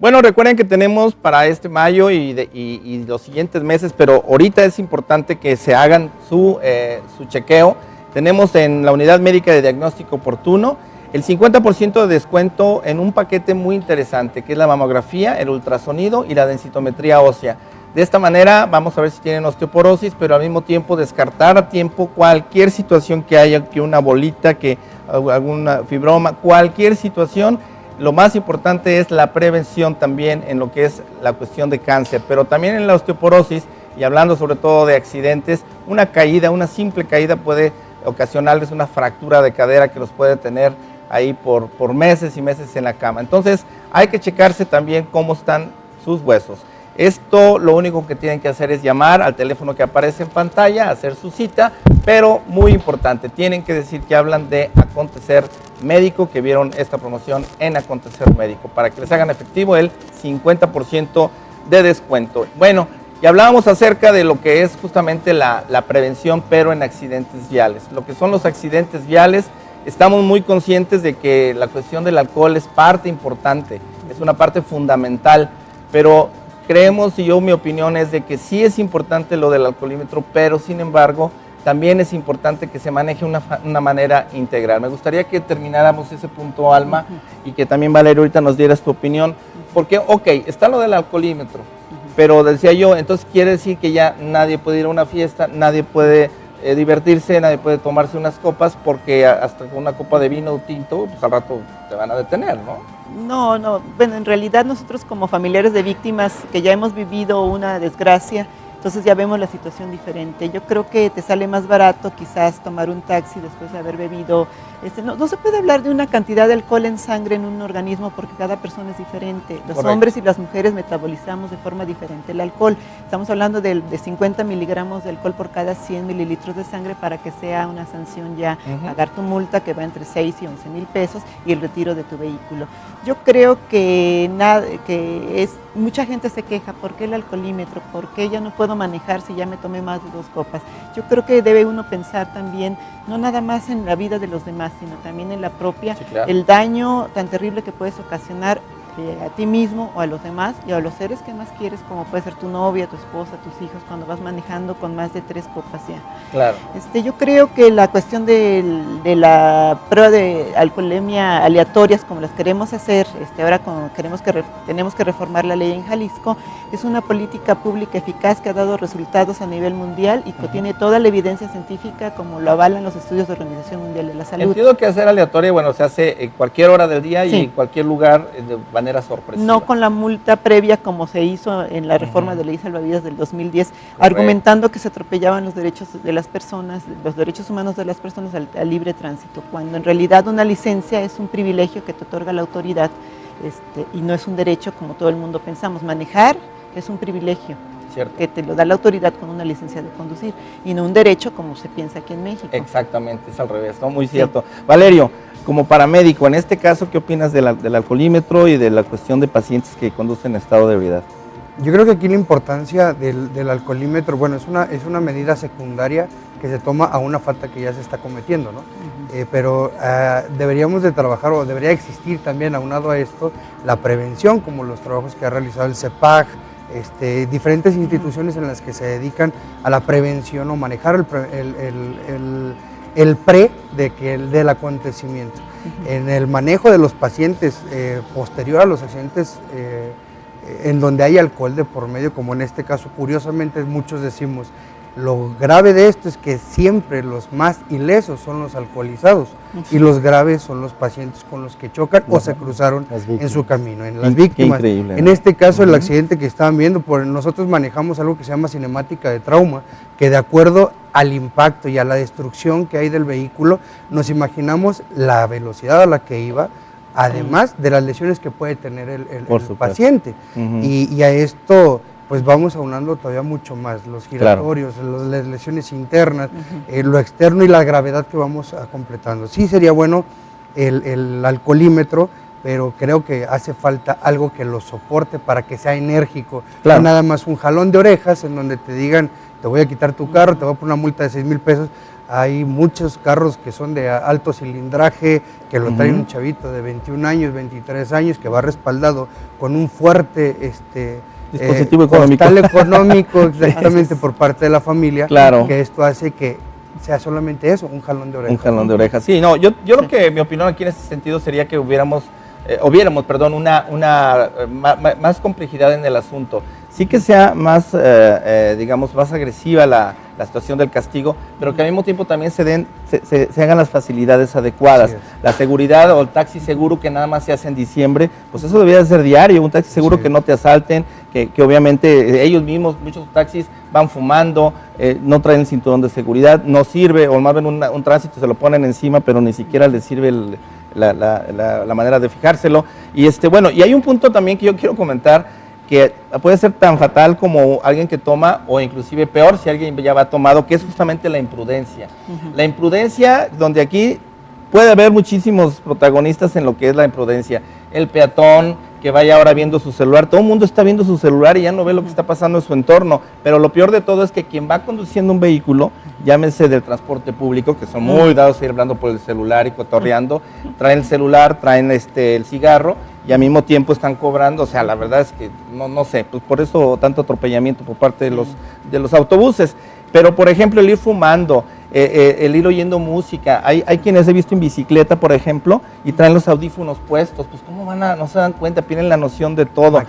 Bueno, recuerden que tenemos para este mayo y los siguientes meses, pero ahorita es importante que se hagan su chequeo. Tenemos en la Unidad Médica de Diagnóstico Oportuno el 50% de descuento en un paquete muy interesante, que es la mamografía, el ultrasonido y la densitometría ósea. De esta manera vamos a ver si tienen osteoporosis, pero al mismo tiempo descartar a tiempo cualquier situación que haya, que una bolita, que alguna fibroma, cualquier situación. Lo más importante es la prevención también en lo que es la cuestión de cáncer, pero también en la osteoporosis, y hablando sobre todo de accidentes, una caída, una simple caída puede ocasionarles una fractura de cadera que los puede tener ahí por meses y meses en la cama. Entonces hay que checarse también cómo están sus huesos. Esto lo único que tienen que hacer es llamar al teléfono que aparece en pantalla, hacer su cita, pero muy importante, tienen que decir que hablan de Acontecer Médico, que vieron esta promoción en Acontecer Médico, para que les hagan efectivo el 50% de descuento. Bueno, y hablábamos acerca de lo que es justamente la prevención, pero en accidentes viales. Lo que son los accidentes viales, estamos muy conscientes de que la cuestión del alcohol es parte importante, es una parte fundamental, pero creemos, y mi opinión es de que sí es importante lo del alcoholímetro, pero sin embargo también es importante que se maneje una manera integral. Me gustaría que termináramos ese punto, Alma, y que también Valeria ahorita nos dieras tu opinión, porque está lo del alcoholímetro, pero decía yo, entonces quiere decir que ya nadie puede ir a una fiesta, nadie puede divertirse, nadie puede tomarse unas copas, porque hasta con una copa de vino tinto, pues al rato te van a detener, ¿no? No, bueno, en realidad nosotros como familiares de víctimas que ya hemos vivido una desgracia, entonces ya vemos la situación diferente. Yo creo que te sale más barato quizás tomar un taxi después de haber bebido. No se puede hablar de una cantidad de alcohol en sangre en un organismo porque cada persona es diferente. Los Correcto. Hombres y las mujeres metabolizamos de forma diferente el alcohol. Estamos hablando de 50 miligramos de alcohol por cada 100 mililitros de sangre para que sea una sanción ya. Pagar tu multa que va entre 6 y 11 mil pesos y el retiro de tu vehículo. Yo creo que mucha gente se queja, ¿por qué el alcoholímetro? ¿Por qué ya no puedo puedo manejar si ya me tomé más de 2 copas. Yo creo que debe uno pensar también, no nada más en la vida de los demás, sino también en la propia, Sí, claro. el daño tan terrible que puedes ocasionar a ti mismo o a los demás y a los seres que más quieres, como puede ser tu novia, tu esposa, tus hijos, cuando vas manejando con más de 3 copas ya. Claro. Yo creo que la cuestión de la prueba de alcoholemia aleatorias, como las queremos hacer, ahora tenemos que reformar la ley en Jalisco, es una política pública eficaz que ha dado resultados a nivel mundial y que tiene toda la evidencia científica, como lo avalan los estudios de la Organización Mundial de la Salud. Entiendo que hacer aleatoria, bueno, se hace en cualquier hora del día y Sí. en cualquier lugar de manera sorpresiva. No con la multa previa como se hizo en la reforma de ley salvavidas del 2010, Correcto. argumentando que se atropellaban los derechos de las personas, los derechos humanos de las personas al libre tránsito, cuando en realidad una licencia es un privilegio que te otorga la autoridad y no es un derecho como todo el mundo pensamos. Manejar es un privilegio Cierto. que te lo da la autoridad con una licencia de conducir y no un derecho como se piensa aquí en México. Exactamente, es al revés, ¿no? Muy cierto. Valerio, como paramédico, en este caso, ¿qué opinas del alcoholímetro y de la cuestión de pacientes que conducen en estado de ebriedad? Yo creo que aquí la importancia del alcoholímetro, bueno, es una medida secundaria que se toma a una falta que ya se está cometiendo, ¿no? Pero deberíamos de trabajar, o debería existir también, aunado a esto, la prevención, como los trabajos que ha realizado el CEPAG, diferentes instituciones en las que se dedican a la prevención o manejar el pre del acontecimiento. En el manejo de los pacientes posterior a los accidentes en donde hay alcohol de por medio, como en este caso, curiosamente muchos decimos, lo grave de esto es que siempre los más ilesos son los alcoholizados y los graves son los pacientes con los que chocan o se cruzaron en su camino, en las víctimas. Increíble, ¿no? En este caso, el accidente que estaban viendo, nosotros manejamos algo que se llama cinemática de trauma, que de acuerdo al impacto y a la destrucción que hay del vehículo, nos imaginamos la velocidad a la que iba, además de las lesiones que puede tener el paciente. Y a esto pues vamos aunando todavía mucho más, los giratorios, las lesiones internas, lo externo y la gravedad que vamos completando. Sí sería bueno el alcoholímetro, pero creo que hace falta algo que lo soporte para que sea enérgico, no nada más un jalón de orejas en donde te digan, te voy a quitar tu carro, te voy a poner una multa de 6,000 pesos. Hay muchos carros que son de alto cilindraje, que lo trae un chavito de 21 años, 23 años, que va respaldado con un fuerte dispositivo económico. Costal económico, exactamente, por parte de la familia, que esto hace que sea solamente eso, un jalón de orejas. Un jalón de orejas, sí, no, yo creo que mi opinión aquí en este sentido sería que hubiéramos más complejidad en el asunto. Sí que sea más, digamos, más agresiva la situación del castigo, pero que al mismo tiempo también se hagan las facilidades adecuadas. La seguridad o el taxi seguro que nada más se hace en diciembre, pues eso debería de ser diario, un taxi seguro que no te asalten, que obviamente ellos mismos, muchos taxis van fumando, no traen el cinturón de seguridad, no sirve, o más bien un tránsito se lo ponen encima, pero ni siquiera les sirve la manera de fijárselo. Y bueno, y hay un punto también que yo quiero comentar, que puede ser tan fatal como alguien que toma, o inclusive peor si alguien ya va tomado, que es justamente la imprudencia. La imprudencia, donde aquí puede haber muchísimos protagonistas en lo que es la imprudencia. El peatón que vaya ahora viendo su celular, todo el mundo está viendo su celular y ya no ve lo que está pasando en su entorno, pero lo peor de todo es que quien va conduciendo un vehículo, llámese del transporte público, que son muy dados a ir hablando por el celular y cotorreando, traen el celular, traen el cigarro, y al mismo tiempo están cobrando, o sea, la verdad es que no sé, pues por eso tanto atropellamiento por parte de los autobuses. Pero, por ejemplo, el ir fumando, el ir oyendo música, hay quienes he visto en bicicleta, por ejemplo, y traen los audífonos puestos, pues ¿cómo no se dan cuenta? Tienen la noción de todo.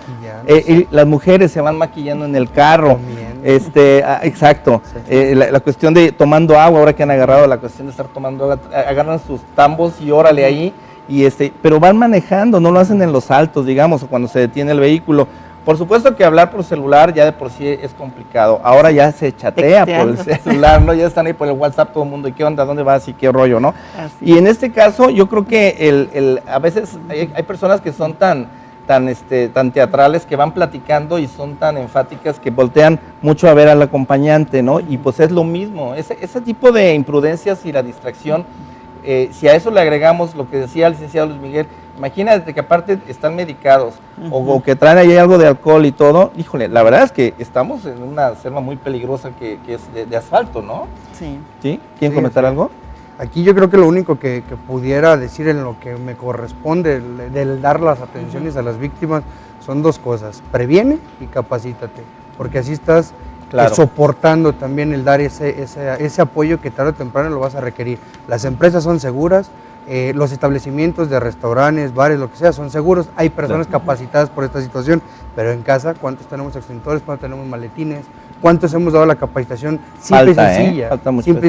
Las mujeres se van maquillando en el carro. Exacto. La cuestión de tomando agua, ahora que han agarrado la cuestión de estar tomando agua, agarran sus tambos y órale ahí. Pero van manejando, no lo hacen en los altos, digamos, o cuando se detiene el vehículo. Por supuesto que hablar por celular ya de por sí es complicado. Ahora ya se chatea por el celular, ¿no? Ya están ahí por el WhatsApp todo el mundo. ¿Y qué onda? ¿Dónde vas? ¿Y qué rollo, no? Y en este caso, yo creo que a veces hay personas que son tan teatrales, que van platicando y son tan enfáticas que voltean mucho a ver al acompañante, ¿no? Y pues es lo mismo. Ese tipo de imprudencias y la distracción, si a eso le agregamos lo que decía el licenciado Luis Miguel, Imagínate que aparte están medicados o que traen ahí algo de alcohol y todo. Híjole, la verdad es que estamos en una selva muy peligrosa que es de asfalto, ¿no? Sí. ¿Sí? ¿Quieren comentar algo? Aquí yo creo que lo único que pudiera decir en lo que me corresponde del dar las atenciones a las víctimas son dos cosas: previene y capacítate, porque así estás soportando también el dar ese apoyo que tarde o temprano lo vas a requerir. Las empresas son seguras, los establecimientos de restaurantes, bares, lo que sea, son seguros, hay personas capacitadas por esta situación, pero en casa, ¿cuántos tenemos extintores, cuántos tenemos maletines? ¿Cuántos hemos dado la capacitación simple y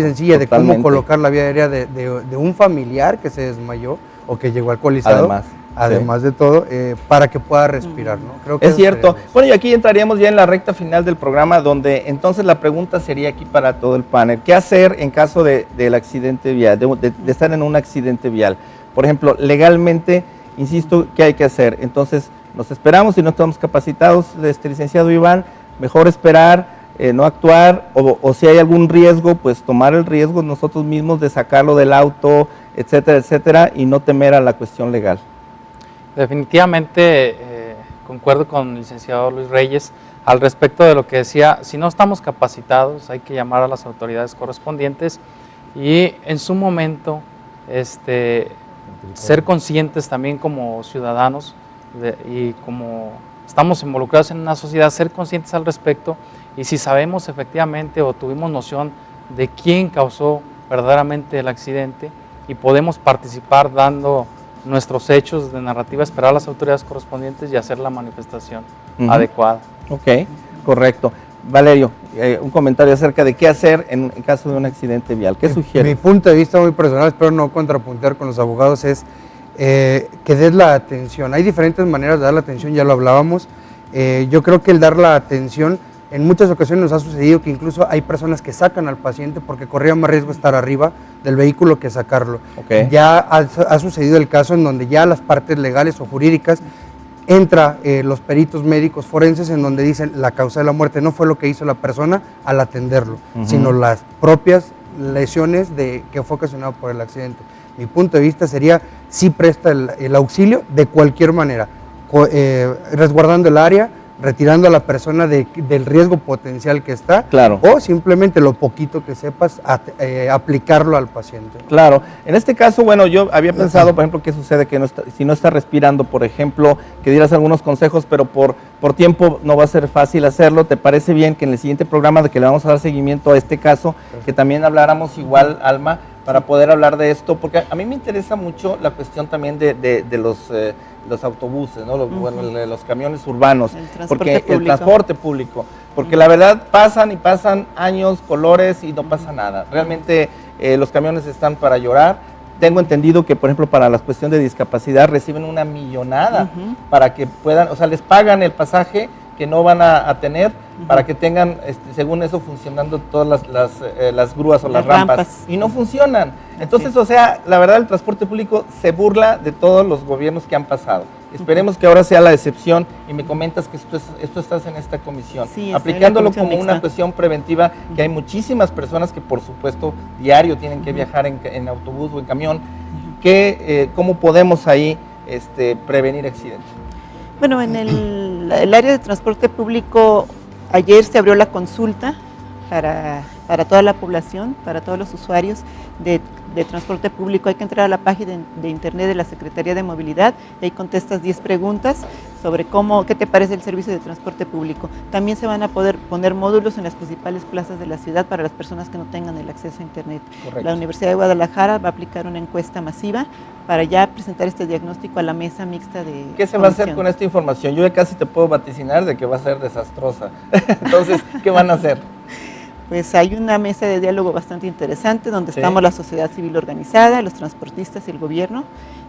sencilla, de cómo colocar la vía aérea de un familiar que se desmayó o que llegó alcoholizado? Además de todo, para que pueda respirar, ¿no? Creo que es cierto. Bueno, y aquí entraríamos ya en la recta final del programa, donde entonces la pregunta sería aquí para todo el panel: ¿qué hacer en caso del accidente vial, de estar en un accidente vial? Por ejemplo, legalmente, insisto, ¿qué hay que hacer? Entonces, nos esperamos, si no estamos capacitados, licenciado Iván, mejor esperar, no actuar, o si hay algún riesgo, pues tomar el riesgo nosotros mismos de sacarlo del auto, etcétera, etcétera, y no temer a la cuestión legal. Definitivamente concuerdo con el licenciado Luis Reyes al respecto de lo que decía. Si no estamos capacitados, hay que llamar a las autoridades correspondientes y en su momento ser conscientes también como ciudadanos y como estamos involucrados en una sociedad, ser conscientes al respecto, y si sabemos efectivamente o tuvimos noción de quién causó verdaderamente el accidente y podemos participar dando nuestros hechos de narrativa, esperar a las autoridades correspondientes y hacer la manifestación adecuada. Ok, correcto. Valerio, un comentario acerca de qué hacer en caso de un accidente vial. ¿Qué sugiere? Mi punto de vista muy personal, espero no contrapuntear con los abogados, es que des la atención. Hay diferentes maneras de dar la atención, ya lo hablábamos. Yo creo que el dar la atención, en muchas ocasiones nos ha sucedido que incluso hay personas que sacan al paciente porque corría más riesgo estar arriba del vehículo que sacarlo. Ya ha sucedido el caso en donde ya las partes legales o jurídicas entra los peritos médicos forenses en donde dicen la causa de la muerte no fue lo que hizo la persona al atenderlo, sino las propias lesiones que fue ocasionado por el accidente. Mi punto de vista sería, sí presta el auxilio de cualquier manera, resguardando el área, retirando a la persona del riesgo potencial que está, o simplemente lo poquito que sepas, aplicarlo al paciente. Claro, en este caso, bueno, yo había pensado, por ejemplo, qué sucede que si no está respirando, por ejemplo, que dieras algunos consejos, pero por tiempo no va a ser fácil hacerlo. ¿Te parece bien que en el siguiente programa de que le vamos a dar seguimiento a este caso, que también habláramos igual, Alma, para poder hablar de esto? Porque a mí me interesa mucho la cuestión también de los autobuses, ¿no? Los camiones urbanos, el transporte público, porque la verdad pasan años, colores y no pasa nada. Realmente los camiones están para llorar. Tengo entendido que, por ejemplo, para la cuestión de discapacidad reciben una millonada para que puedan, o sea, les pagan el pasaje que no van a tener para que tengan, según eso, funcionando todas las grúas o las rampas. Y no funcionan. Entonces, o sea, la verdad, el transporte público se burla de todos los gobiernos que han pasado. Esperemos que ahora sea la excepción, y me comentas que esto estás en esta comisión, aplicándolo como una cuestión preventiva, que hay muchísimas personas que, por supuesto, diario tienen que viajar en autobús o en camión. ¿Cómo podemos ahí prevenir accidentes? Bueno, en el área de transporte público, ayer se abrió la consulta para toda la población, para todos los usuarios de transporte público. Hay que entrar a la página de internet de la Secretaría de Movilidad, y ahí contestas 10 preguntas sobre qué te parece el servicio de transporte público. También se van a poder poner módulos en las principales plazas de la ciudad para las personas que no tengan el acceso a internet. Correcto. La Universidad de Guadalajara va a aplicar una encuesta masiva para ya presentar este diagnóstico a la mesa mixta de ¿Qué se va a hacer con esta información? Yo ya casi te puedo vaticinar de que va a ser desastrosa. Entonces, ¿qué van a hacer? Pues hay una mesa de diálogo bastante interesante donde estamos la sociedad civil organizada, los transportistas y el gobierno,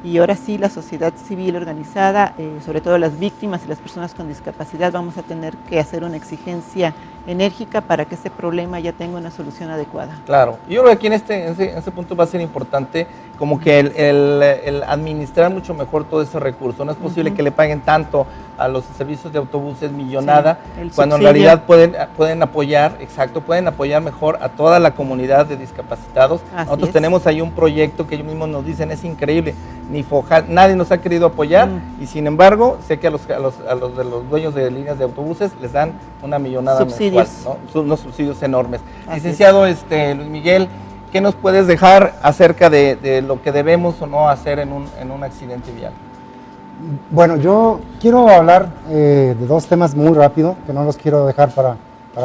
y ahora sí la sociedad civil organizada, sobre todo las víctimas y las personas con discapacidad, vamos a tener que hacer una exigencia enérgica para que este problema ya tenga una solución adecuada. Claro, yo creo que aquí en este punto va a ser importante como que el administrar mucho mejor todo ese recurso. No es posible que le paguen tanto a los servicios de autobuses, millonada, cuando en realidad pueden apoyar, pueden apoyar mejor a toda la comunidad de discapacitados. Nosotros tenemos ahí un proyecto que ellos mismos nos dicen es increíble. ni FOJA, nadie nos ha querido apoyar y sin embargo sé que a los de los dueños de líneas de autobuses les dan una millonada subsidios mensual, ¿no? Unos subsidios enormes. Licenciado Luis Miguel, ¿qué nos puedes dejar acerca de lo que debemos o no hacer en un accidente vial? Bueno, yo quiero hablar de dos temas muy rápido, que no los quiero dejar para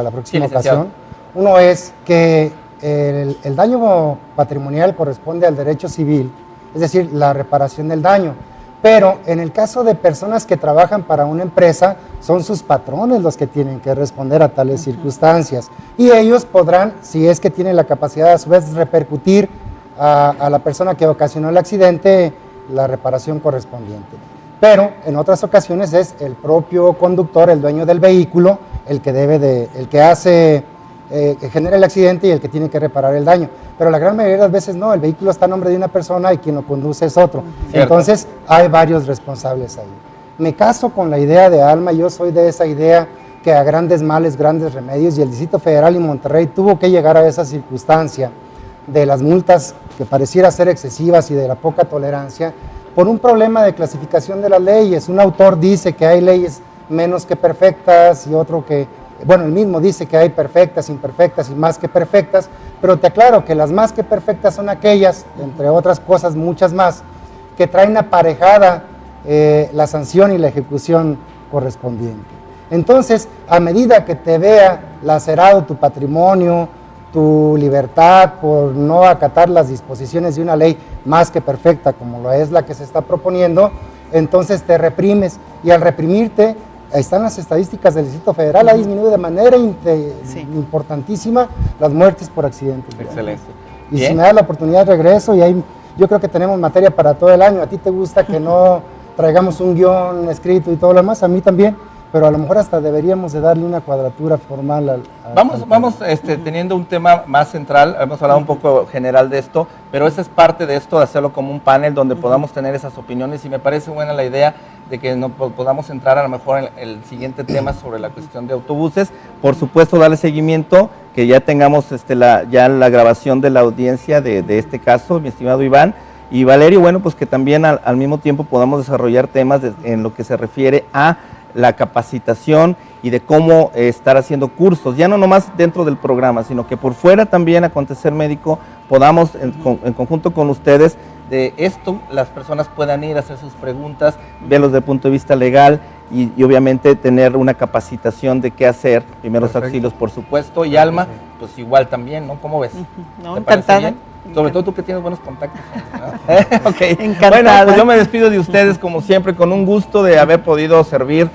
la próxima ocasión. Uno es que el daño patrimonial corresponde al derecho civil, es decir, la reparación del daño. Pero en el caso de personas que trabajan para una empresa, son sus patrones los que tienen que responder a tales circunstancias. Y ellos podrán, si es que tienen la capacidad a su vez de repercutir a la persona que ocasionó el accidente, la reparación correspondiente. Pero en otras ocasiones es el propio conductor, el dueño del vehículo, el que genera el accidente y el que tiene que reparar el daño. Pero la gran mayoría de las veces no, el vehículo está a nombre de una persona y quien lo conduce es otro. Cierto. Entonces hay varios responsables ahí. Me caso con la idea de Alma, yo soy de esa idea que a grandes males, grandes remedios, y el Distrito Federal y Monterrey tuvo que llegar a esa circunstancia de las multas que pareciera ser excesivas y de la poca tolerancia, por un problema de clasificación de las leyes. Un autor dice que hay leyes menos que perfectas y otro que, bueno, el mismo dice que hay perfectas, imperfectas y más que perfectas, pero te aclaro que las más que perfectas son aquellas, entre otras cosas muchas más, que traen aparejada la sanción y la ejecución correspondiente. Entonces, a medida que te vea lacerado tu patrimonio, tu libertad por no acatar las disposiciones de una ley más que perfecta como lo es la que se está proponiendo, entonces te reprimes, y al reprimirte, ahí están las estadísticas del Distrito Federal, ha disminuido de manera importantísima las muertes por accidentes. Excelente. Y Bien. si me da la oportunidad regreso, y ahí yo creo que tenemos materia para todo el año. A ti te gusta que no traigamos un guión escrito y todo lo demás, a mí también, pero a lo mejor hasta deberíamos de darle una cuadratura formal Vamos teniendo un tema más central, hemos hablado un poco general de esto, pero esa es parte de esto, de hacerlo como un panel donde podamos tener esas opiniones, y me parece buena la idea de que podamos entrar a lo mejor en el siguiente tema sobre la cuestión de autobuses. Por supuesto, darle seguimiento, que ya tengamos la grabación de la audiencia de este caso, mi estimado Iván. Y Valerio, bueno, pues que también al mismo tiempo podamos desarrollar temas en lo que se refiere a la capacitación y de cómo estar haciendo cursos, ya no nomás dentro del programa, sino que por fuera también Acontecer Médico podamos, en conjunto con ustedes, de esto las personas puedan ir a hacer sus preguntas, verlos desde el punto de vista legal y obviamente tener una capacitación de qué hacer, primeros auxilios por supuesto, y Alma, pues igual también, ¿no? ¿Cómo ves? No, ¿Te parece encantada. bien? Sobre todo tú que tienes buenos contactos, ¿no? Ok, Encantada. bueno, pues yo me despido de ustedes como siempre, con un gusto de haber podido servir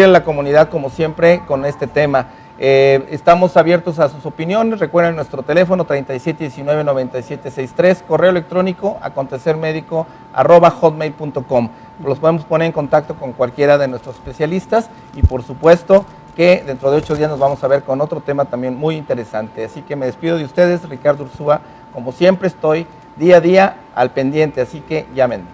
a la comunidad como siempre con este tema. Estamos abiertos a sus opiniones, recuerden nuestro teléfono 3719-9763, correo electrónico acontecermedico@hotmail.com. Los podemos poner en contacto con cualquiera de nuestros especialistas y por supuesto que dentro de 8 días nos vamos a ver con otro tema también muy interesante. Así que me despido de ustedes, Ricardo Ursúa. Como siempre estoy día a día al pendiente, así que llámenme.